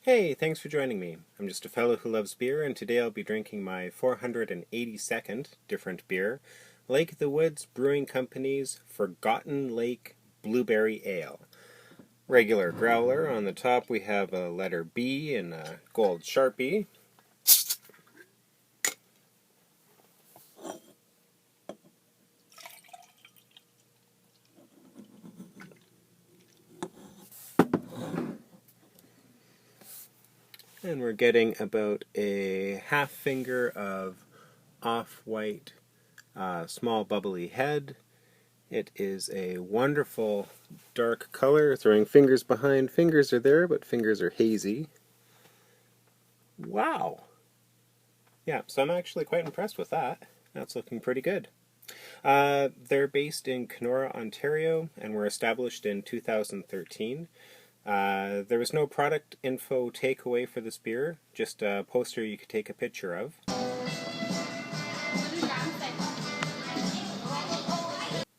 Hey, thanks for joining me. I'm just a fellow who loves beer, and today I'll be drinking my 482nd different beer, Lake of the Woods Brewing Company's Forgotten Lake Blueberry Ale. Regular growler. On the top we have a letter B in a gold Sharpie. And we're getting about a half finger of off-white small bubbly head. It is a wonderful dark color, throwing fingers behind. Fingers are there, but fingers are hazy. Wow! Yeah, so I'm actually quite impressed with that. That's looking pretty good. They're based in Kenora, Ontario, and were established in 2013. There was no product info takeaway for this beer, just a poster you could take a picture of,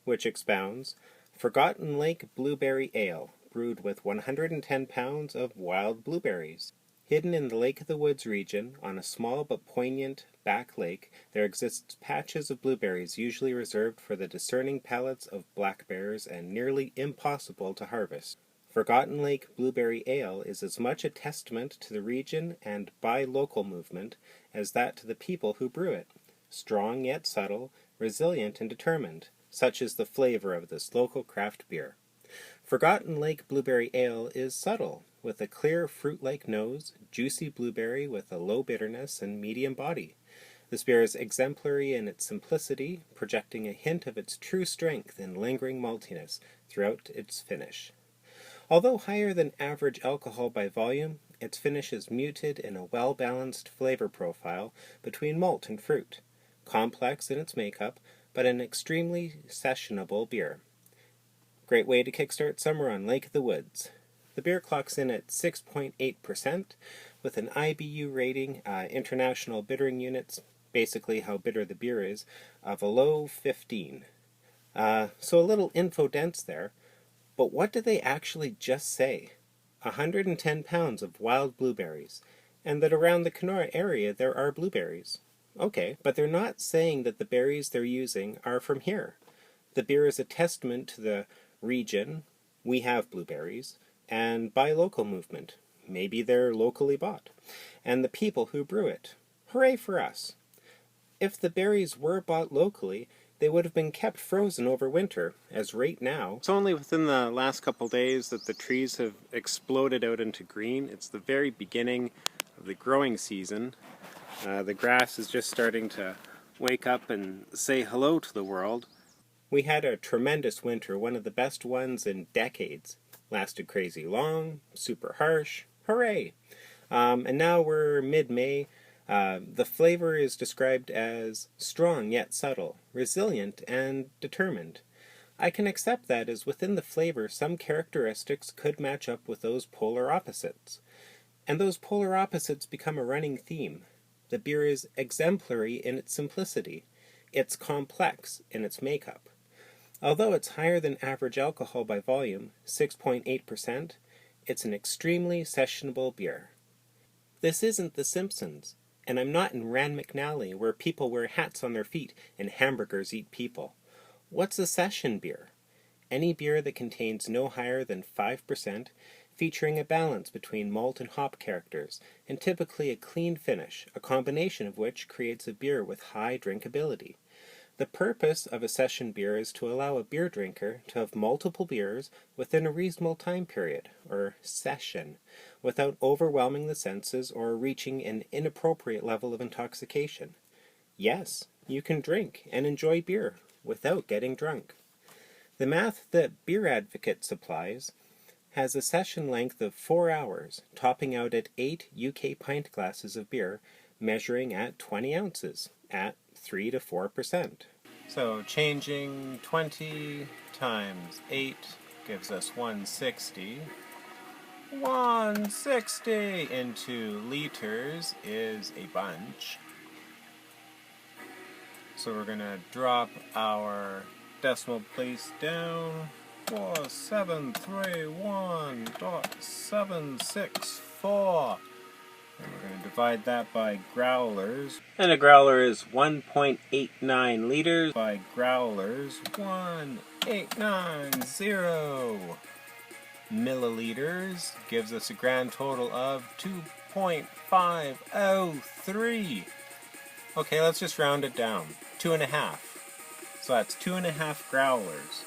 which expounds, Forgotten Lake Blueberry Ale, brewed with 110 pounds of wild blueberries. Hidden in the Lake of the Woods region, on a small but poignant back lake, there exists patches of blueberries usually reserved for the discerning palates of black bears and nearly impossible to harvest. Forgotten Lake Blueberry Ale is as much a testament to the region and buy local movement as that to the people who brew it. Strong yet subtle, resilient and determined, such is the flavor of this local craft beer. Forgotten Lake Blueberry Ale is subtle, with a clear fruit-like nose, juicy blueberry with a low bitterness and medium body. This beer is exemplary in its simplicity, projecting a hint of its true strength and lingering maltiness throughout its finish. Although higher than average alcohol by volume, its finish is muted in a well-balanced flavor profile between malt and fruit. Complex in its makeup, but an extremely sessionable beer. Great way to kickstart summer on Lake of the Woods. The beer clocks in at 6.8% with an IBU rating, International Bittering Units, basically how bitter the beer is, of a low 15. So a little info dense there, but what do they actually just say? 110 pounds of wild blueberries, and that around the Kenora area there are blueberries. Okay, but they're not saying that the berries they're using are from here. The beer is a testament to the region, we have blueberries, and buy local movement. Maybe they're locally bought. And the people who brew it. Hooray for us! If the berries were bought locally, they would have been kept frozen over winter, as right now. It's only within the last couple days that the trees have exploded out into green. It's the very beginning of the growing season. The grass is just starting to wake up and say hello to the world. We had a tremendous winter, one of the best ones in decades. Lasted crazy long, super harsh, hooray! And now we're mid-May. The flavor is described as strong yet subtle, resilient and determined. I can accept that as within the flavor some characteristics could match up with those polar opposites. And those polar opposites become a running theme. The beer is exemplary in its simplicity. It's complex in its makeup. Although it's higher than average alcohol by volume, 6.8%, it's an extremely sessionable beer. This isn't The Simpsons, and I'm not in Rand McNally where people wear hats on their feet and hamburgers eat people. What's a session beer? Any beer that contains no higher than 5%, featuring a balance between malt and hop characters, and typically a clean finish, a combination of which creates a beer with high drinkability. The purpose of a session beer is to allow a beer drinker to have multiple beers within a reasonable time period, or session, without overwhelming the senses or reaching an inappropriate level of intoxication. Yes, you can drink and enjoy beer without getting drunk. The math that Beer Advocate supplies has a session length of 4 hours, topping out at 8 UK pint glasses of beer, measuring at 20 ounces, at 3 to 4%. So changing 20 times 8 gives us 160. 160 into liters is a bunch. So we're going to drop our decimal place down. 4731.764 4. And we're going to divide that by growlers. And a growler is 1.89 liters. By growlers, 1890 milliliters gives us a grand total of 2.503. Okay, let's just round it down. 2.5. So that's 2.5 growlers.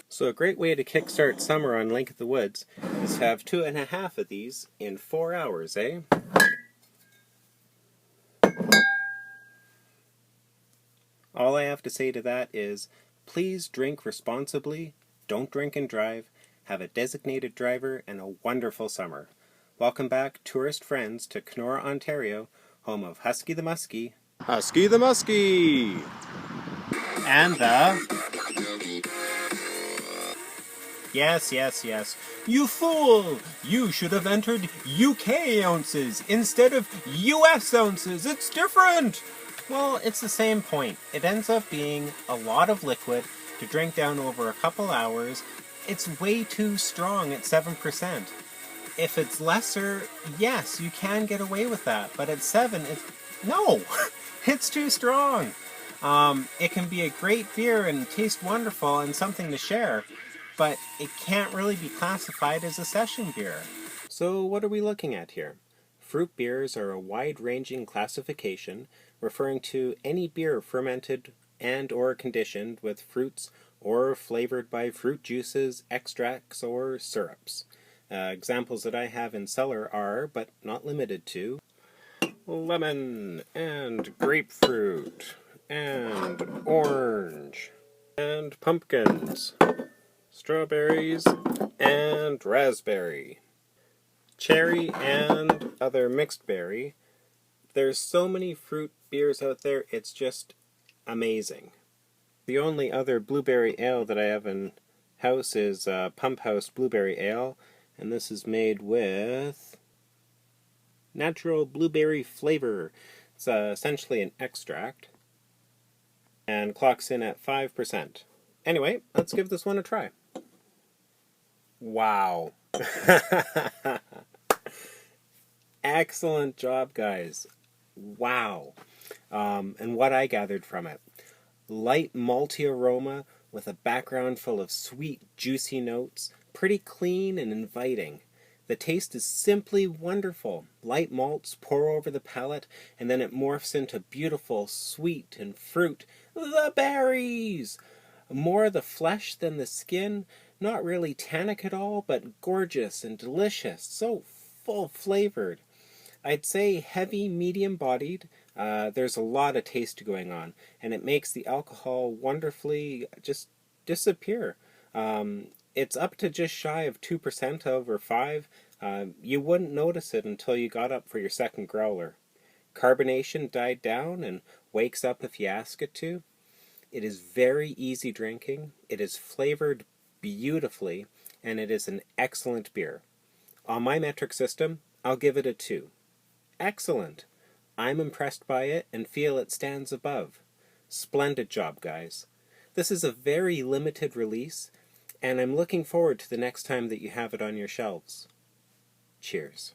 So a great way to kickstart summer on Lake of the Woods is to have 2.5 of these in 4 hours, eh? All I have to say to that is, please drink responsibly, don't drink and drive, have a designated driver, and a wonderful summer. Welcome back, tourist friends, to Kenora, Ontario, home of Husky the Muskie, Husky the Muskie! and the... Yes. You fool! You should have entered UK ounces instead of US ounces. It's different! Well, it's the same point. It ends up being a lot of liquid to drink down over a couple hours. It's way too strong at 7%. If it's lesser, yes, you can get away with that. But at 7, no! It's too strong! It can be a great beer and taste wonderful and something to share, but it can't really be classified as a session beer. So what are we looking at here? Fruit beers are a wide-ranging classification referring to any beer fermented and or conditioned with fruits or flavored by fruit juices, extracts, or syrups. Examples that I have in cellar are, but not limited to, lemon and grapefruit and orange and pumpkins, strawberries and raspberry, cherry and other mixed berry. There's so many fruit beers out there, it's just amazing. The only other blueberry ale that I have in house is Pump House Blueberry Ale, and this is made with natural blueberry flavor. It's essentially an extract, and clocks in at 5%. Anyway, let's give this one a try. Wow. Excellent job, guys. Wow. And what I gathered from it. Light malty aroma with a background full of sweet, juicy notes. Pretty clean and inviting. The taste is simply wonderful. Light malts pour over the palate, and then it morphs into beautiful sweet and fruit. The berries! More the flesh than the skin. Not really tannic at all, but gorgeous and delicious. So full-flavored. I'd say heavy, medium-bodied. There's a lot of taste going on, and it makes the alcohol wonderfully just disappear. It's up to just shy of 2% over 5. You wouldn't notice it until you got up for your second growler. Carbonation died down and wakes up if you ask it to. It is very easy drinking. It is flavored beautifully, and it is an excellent beer. On my metric system, I'll give it a 2. Excellent. I'm impressed by it and feel it stands above. Splendid job, guys. This is a very limited release, and I'm looking forward to the next time that you have it on your shelves. Cheers.